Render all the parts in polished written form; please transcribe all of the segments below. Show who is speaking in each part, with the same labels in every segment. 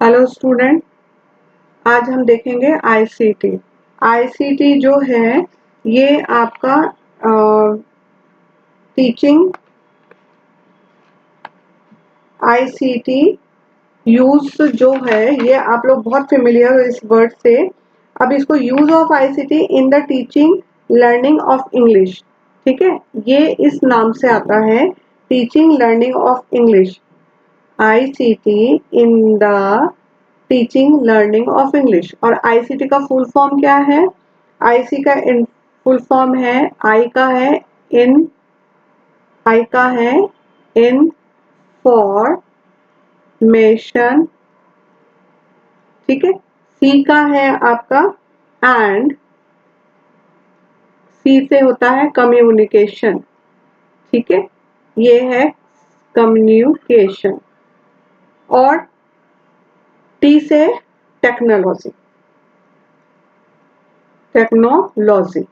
Speaker 1: Hello student, आज हम देखेंगे आईसीटी। आईसीटी जो है ये आपका टीचिंग आईसीटी यूज जो है ये आप लोग बहुत फेमिलियर हो इस वर्ड से। अब इसको use of ICT in the teaching learning of English, ठीक है, ये इस नाम से आता है, teaching learning of English. ICT in the teaching learning of English. और आईसीटी का फुल फॉर्म क्या है? आईसी का फुल फॉर्म है, आई का है इन, आई का है इन फॉर्मेशन, ठीक है, सी का है आपका एंड, सी से होता है कम्युनिकेशन, ठीक है, ये है कम्युनिकेशन। और टी से टेक्नोलॉजी, टेक्नोलॉजी।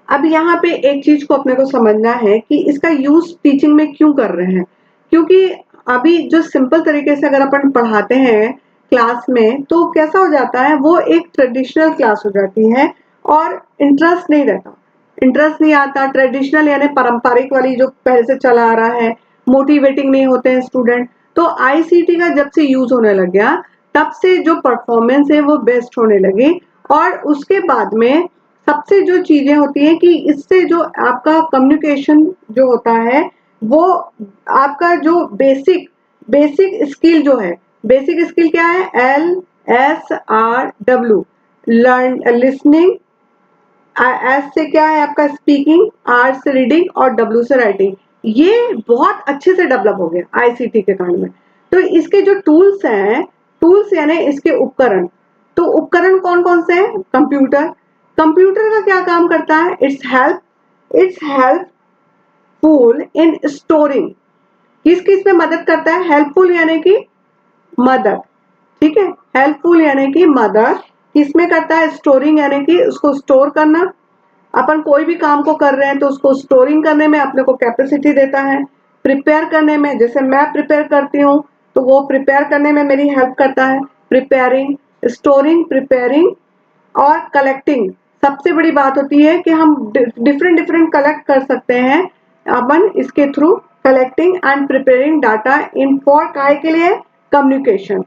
Speaker 1: अब यहाँ पे एक चीज को अपने को समझना है कि इसका यूज टीचिंग में क्यों कर रहे हैं। क्योंकि अभी जो सिंपल तरीके से अगर अपन पढ़ाते हैं क्लास में तो कैसा हो जाता है, वो एक ट्रेडिशनल क्लास हो जाती है और इंटरेस्ट नहीं रहता, इंटरेस्ट नहीं आता। ट्रेडिशनल यानी पारंपरिक वाली जो पहले से चला आ रहा है, मोटिवेटिंग नहीं होते हैं स्टूडेंट। तो आईसीटी का जब से यूज होने लग गया तब से जो परफॉर्मेंस है वो बेस्ट होने लगी। और उसके बाद में सबसे जो चीजें होती है कि इससे जो आपका कम्युनिकेशन जो होता है वो आपका जो बेसिक बेसिक स्किल जो है, बेसिक स्किल क्या है? LSRW, लर्न लिसनिंग, एस से क्या है आपका स्पीकिंग, आर से रीडिंग और डब्ल्यू से राइटिंग। ये बहुत अच्छे से डेवलप हो गया आईसीटी के कारण में। तो इसके जो टूल्स हैं, टूल्स यानी इसके उपकरण, तो उपकरण कौन कौन से हैं? कंप्यूटर, कंप्यूटर का क्या काम करता है? इट्स हेल्पफुल इन स्टोरिंग, किस किस में मदद करता है? हेल्पफुल यानी कि मदद, ठीक है, हेल्पफुल यानी कि मदद किसमें करता है? स्टोरिंग यानी कि उसको स्टोर करना। अपन कोई भी काम को कर रहे हैं तो उसको स्टोरिंग करने में अपने को कैपेसिटी देता है। प्रिपेयर करने में, जैसे मैं प्रिपेयर करती हूँ तो वो प्रिपेयर करने में मेरी हेल्प करता है। प्रिपेयरिंग, स्टोरिंग, प्रिपेयरिंग और कलेक्टिंग। सबसे बड़ी बात होती है कि हम डिफरेंट डिफरेंट कलेक्ट कर सकते हैं अपन इसके through. Collecting and preparing data in for काय के लिए? कम्युनिकेशन,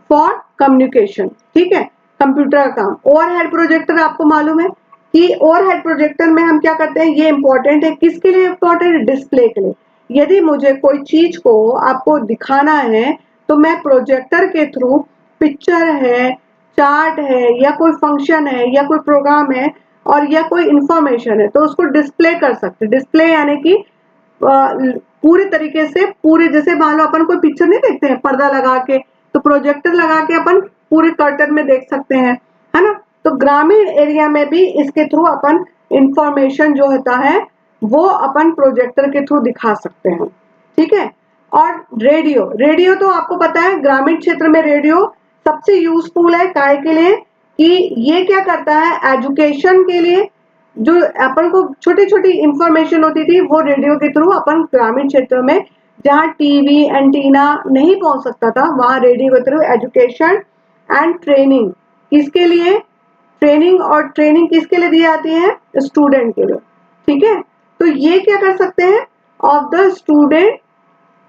Speaker 1: फॉर कम्युनिकेशन, ठीक है, कंप्यूटर का काम। ओवरहेड प्रोजेक्टर आपको मालूम है कि ओवरहेड प्रोजेक्टर में हम क्या करते हैं, ये इंपॉर्टेंट है, किसके लिए इंपॉर्टेंट है? डिस्प्ले के लिए। यदि मुझे कोई चीज को आपको दिखाना है तो मैं प्रोजेक्टर के थ्रू, पिक्चर है, चार्ट है या कोई फंक्शन है या कोई प्रोग्राम है और या कोई इंफॉर्मेशन है तो उसको डिस्प्ले कर सकते। डिस्प्ले यानी कि पूरे तरीके से, पूरे जैसे मान लो अपन कोई पिक्चर नहीं देखते हैं पर्दा लगा के, तो प्रोजेक्टर लगा के अपन पूरे कर्टन में देख सकते हैं, है ना। तो ग्रामीण एरिया में भी इसके थ्रू अपन इंफॉर्मेशन जो होता है वो अपन प्रोजेक्टर के थ्रू दिखा सकते हैं, ठीक है। और रेडियो, रेडियो तो आपको पता है ग्रामीण क्षेत्र में रेडियो सबसे यूजफुल है। काय के लिए? कि ये क्या करता है? एजुकेशन के लिए जो अपन को छोटी छोटी इंफॉर्मेशन होती थी वो रेडियो के थ्रू अपन ग्रामीण क्षेत्र में, जहाँ टीवी एंटीना नहीं पहुंच सकता था, वहां रेडियो के थ्रू एजुकेशन एंड ट्रेनिंग, किसके लिए? ट्रेनिंग, और ट्रेनिंग किसके लिए दी जाती है? स्टूडेंट के लिए, ठीक है। तो ये क्या कर सकते हैं? ऑफ द स्टूडेंट,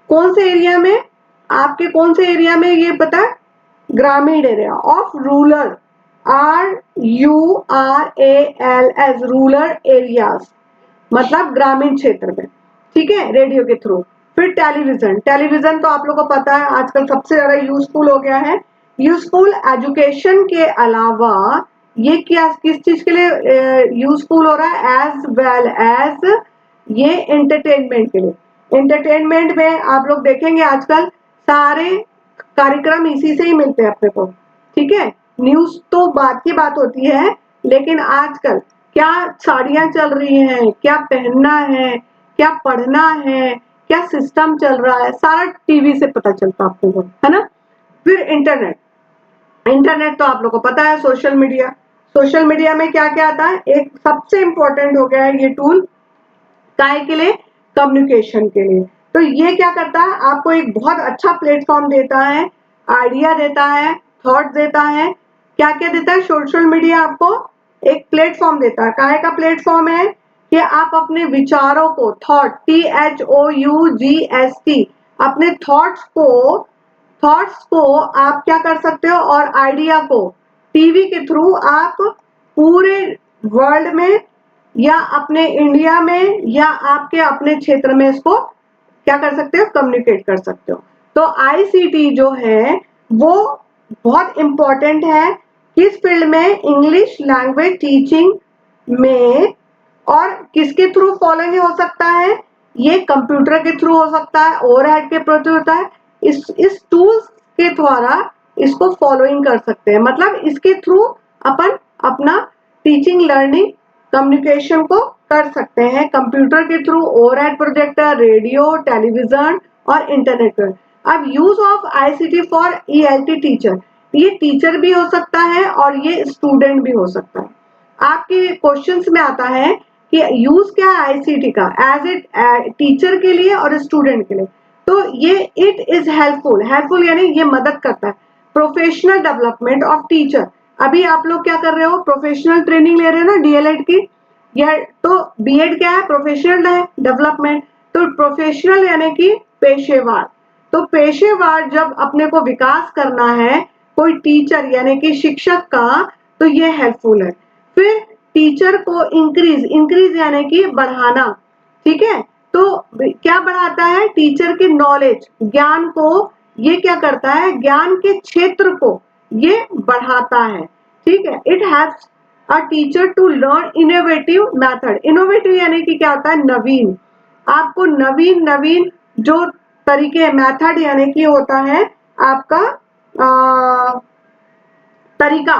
Speaker 1: कौन से एरिया में? आपके कौन से एरिया में ये पता? ग्रामीण area of rural, RURAL, rural areas, मतलब ग्रामीण क्षेत्र में, ठीक है, रेडियो के थ्रू। फिर टेलीविजन, टेलीविजन तो आप लोग को पता है आजकल सबसे ज्यादा यूजफुल हो गया है। यूजफुल एजुकेशन के अलावा ये क्या किस चीज के लिए यूजफुल हो रहा है? एज वेल एज ये एंटरटेनमेंट के लिए। एंटरटेनमेंट में आप लोग देखेंगे आजकल सारे कार्यक्रम इसी से ही मिलते हैं अपने को, ठीक है। न्यूज तो बात की बात होती है, लेकिन आजकल क्या साड़ियां चल रही हैं, क्या पहनना है, क्या पढ़ना है, क्या सिस्टम चल रहा है, सारा टीवी से पता चलता आपको, है ना। फिर इंटरनेट, इंटरनेट तो आप लोग को पता है, सोशल मीडिया। सोशल मीडिया में क्या क्या आता है? एक सबसे इंपॉर्टेंट हो गया है ये टूल, काय के लिए? कम्युनिकेशन के लिए। तो ये क्या करता है? आपको एक बहुत अच्छा प्लेटफॉर्म देता है आइडिया देता है, थॉट देता है, क्या क्या देता है। सोशल मीडिया आपको एक प्लेटफॉर्म देता है। काहे का प्लेटफॉर्म है कि आप अपने विचारों को, थॉट, THOUGHT, अपने थॉट्स को आप क्या कर सकते हो, और आइडिया को टीवी के थ्रू आप पूरे वर्ल्ड में या अपने इंडिया में या आपके अपने क्षेत्र में इसको क्या कर सकते हो, कम्युनिकेट कर सकते हो। तो आईसीटी जो है वो बहुत इंपॉर्टेंट है किस फील्ड में, इंग्लिश लैंग्वेज टीचिंग में। और किसके थ्रू फॉलोइंग हो सकता है, ये कंप्यूटर के थ्रू हो सकता है, ओवरहेड के प्रति होता है। इस टूल्स के द्वारा इसको फॉलोइंग कर सकते हैं, मतलब इसके थ्रू अपन अपना टीचिंग लर्निंग कम्युनिकेशन को कर सकते हैं, कंप्यूटर के through, overhead projector, radio, television और इंटरनेट पर। अब use of ICT for ELT teacher, ये टीचर भी हो सकता है और ये स्टूडेंट भी हो सकता है। आपके क्वेश्चंस में आता है कि यूज क्या है आईसीटी का एज ए टीचर के लिए और स्टूडेंट के लिए। तो ये इट इज हेल्पफुल यानी ये मदद करता है प्रोफेशनल डेवलपमेंट ऑफ टीचर। अभी आप लोग क्या कर रहे हो, प्रोफेशनल ट्रेनिंग ले रहे हो ना डीएलएड की, यह तो बीएड क्या है, प्रोफेशनल है डेवलपमेंट। तो प्रोफेशनल यानी कि पेशेवर। तो पेशेवर जब अपने को विकास करना है कोई टीचर यानी कि शिक्षक का, तो ये हेल्पफुल है। फिर टीचर को इंक्रीज यानी कि बढ़ाना, ठीक है। तो क्या बढ़ाता है, टीचर के नॉलेज, ज्ञान को, ये क्या करता है, ज्ञान के क्षेत्र को ये बढ़ाता है, ठीक है। It helps a teacher to learn innovative method. Innovative यानी कि क्या होता है, नवीन। आपको नवीन नवीन जो तरीके, मेथड यानी कि होता है आपका तरीका,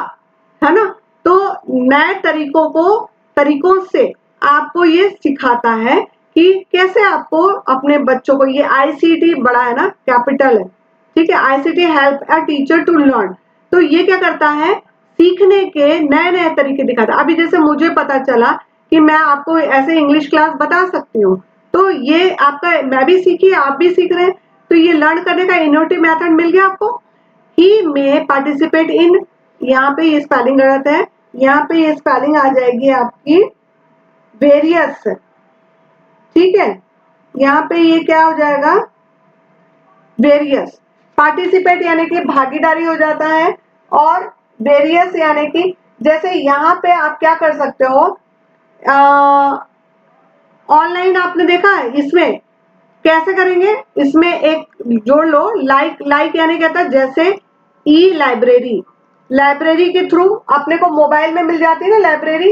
Speaker 1: है ना। तो नए तरीकों से आपको ये सिखाता है कि कैसे आपको अपने बच्चों को, ये आईसीटी बड़ा है ना, कैपिटल है, ठीक है। ICT help a teacher to learn. तो ये क्या करता है, सीखने के नए नए तरीके दिखाता है। अभी जैसे मुझे पता चला कि मैं आपको ऐसे इंग्लिश क्लास बता सकती हूँ, तो ये आपका, मैं भी सीखी, आप भी सीख रहे हैं, तो ये लर्न करने का इनोवेटिव मेथड मिल गया आपको। ही में पार्टिसिपेट इन, यहाँ पे ये स्पेलिंग गलत है, यहाँ पे ये स्पेलिंग आ जाएगी आपकी वेरियस, ठीक है। यहाँ पे ये क्या हो जाएगा, वेरियस। पार्टिसिपेट यानी कि भागीदारी हो जाता है, और वेरियस यानी कि जैसे यहाँ पे आप क्या कर सकते हो, ऑनलाइन आपने देखा है, इसमें कैसे करेंगे, इसमें एक जोड़ लो, लाइक यानी कहता है जैसे ई लाइब्रेरी, लाइब्रेरी के थ्रू अपने को मोबाइल में मिल जाती है ना लाइब्रेरी,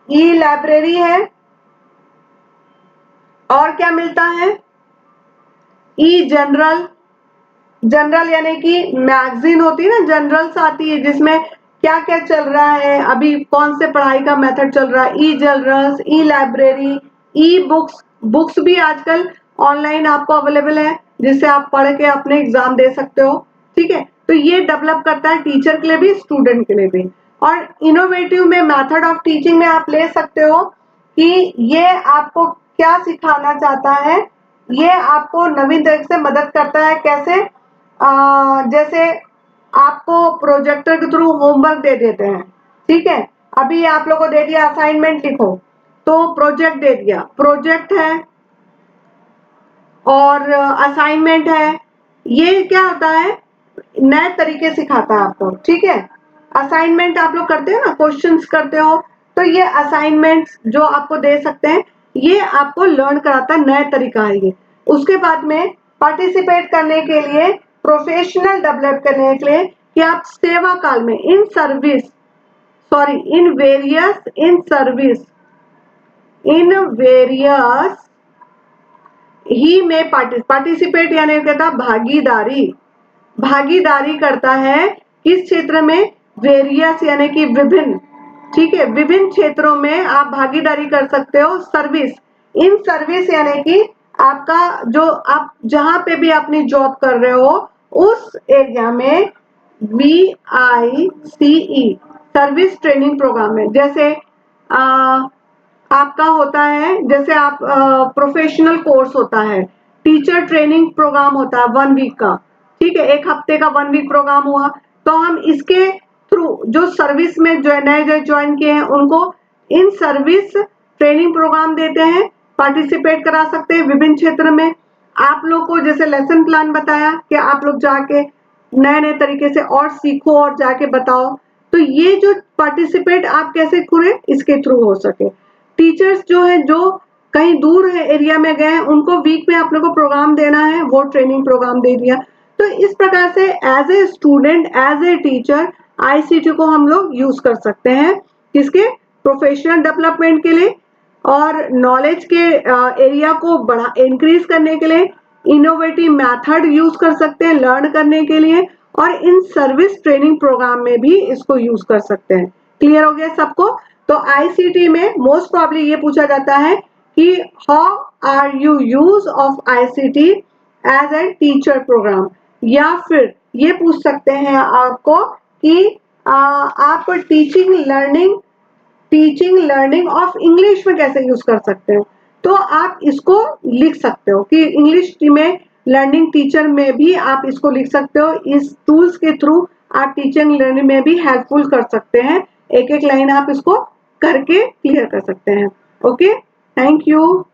Speaker 1: ई लाइब्रेरी है। और क्या मिलता है, ई जनरल, जनरल यानी कि मैगजीन होती है ना, जनरल्स आती है जिसमें क्या क्या चल रहा है, अभी कौन से पढ़ाई का मेथड चल रहा है, E journals, E library, E books. Books भी आजकल ऑनलाइन आपको अवेलेबल है, जिससे आप पढ़ के अपने एग्जाम दे सकते हो, ठीक है। तो ये डेवलप करता है टीचर के लिए भी, स्टूडेंट के लिए भी। और इनोवेटिव में मेथड ऑफ टीचिंग में आप ले सकते हो कि ये आपको क्या सिखाना चाहता है, ये आपको नवीन तरीके से मदद करता है। कैसे, जैसे आपको प्रोजेक्टर के थ्रू होमवर्क दे देते हैं, ठीक है। अभी आप लोगों को दे दिया असाइनमेंट लिखो, तो प्रोजेक्ट दे दिया, प्रोजेक्ट है और असाइनमेंट है। ये क्या होता है, नए तरीके सिखाता है आपको, ठीक है। असाइनमेंट आप लोग करते हो ना, क्वेश्चंस करते हो, तो ये असाइनमेंट्स जो आपको दे सकते हैं, ये आपको लर्न कराता है, नया तरीका है ये। उसके बाद में पार्टिसिपेट करने के लिए, प्रोफेशनल डेवलप करने के लिए, कि आप सेवा काल में, in service, sorry in various, in service, in various ही में पार्टिसिपेट यानी कहता भागीदारी, भागीदारी करता है किस क्षेत्र में, वेरियस यानी कि विभिन्न, ठीक है। विभिन्न क्षेत्रों में आप भागीदारी कर सकते हो। सर्विस, इन सर्विस यानी कि आपका जो आप जहां पे भी अपनी जॉब कर रहे हो उस एरिया में, VICE सर्विस ट्रेनिंग प्रोग्राम में, जैसे आपका होता है, जैसे आप प्रोफेशनल कोर्स होता है, टीचर ट्रेनिंग प्रोग्राम होता है 1 वीक का, ठीक है, एक हफ्ते का 1 वीक प्रोग्राम हुआ, तो हम इसके थ्रू जो सर्विस में जो नए जो ज्वाइन किए हैं उनको इन सर्विस ट्रेनिंग प्रोग्राम देते हैं, पार्टिसिपेट करा सकते हैं विभिन्न क्षेत्र में। आप लोग को जैसे लेसन प्लान बताया कि आप लोग जाके नए नए तरीके से और सीखो और जाके बताओ, तो ये जो पार्टिसिपेट आप कैसे करें, इसके थ्रू हो सके। टीचर्स जो है जो कहीं दूर है एरिया में गए हैं, उनको वीक में आप लोग को प्रोग्राम देना है, वो ट्रेनिंग प्रोग्राम दे दिया। तो इस प्रकार से as a student, as a teacher, ICT को हम लोग यूज कर सकते हैं किसके, प्रोफेशनल डेवलपमेंट के लिए और नॉलेज के एरिया को बड़ा इंक्रीज करने के लिए, इनोवेटिव मेथड यूज कर सकते हैं लर्न करने के लिए, और इन सर्विस ट्रेनिंग प्रोग्राम में भी इसको यूज कर सकते हैं। क्लियर हो गया सबको? तो आईसीटी में मोस्ट प्रॉब्ली ये पूछा जाता है कि how are you use of ICT as a teacher program, या फिर ये पूछ सकते हैं आपको कि आप टीचिंग लर्निंग ऑफ इंग्लिश में कैसे यूज कर सकते हो। तो आप इसको लिख सकते हो कि इंग्लिश में लर्निंग टीचर में भी आप इसको लिख सकते हो। इस टूल्स के थ्रू आप टीचिंग लर्निंग में भी हेल्पफुल कर सकते हैं, एक एक लाइन आप इसको करके क्लियर कर सकते हैं। Okay, thank you.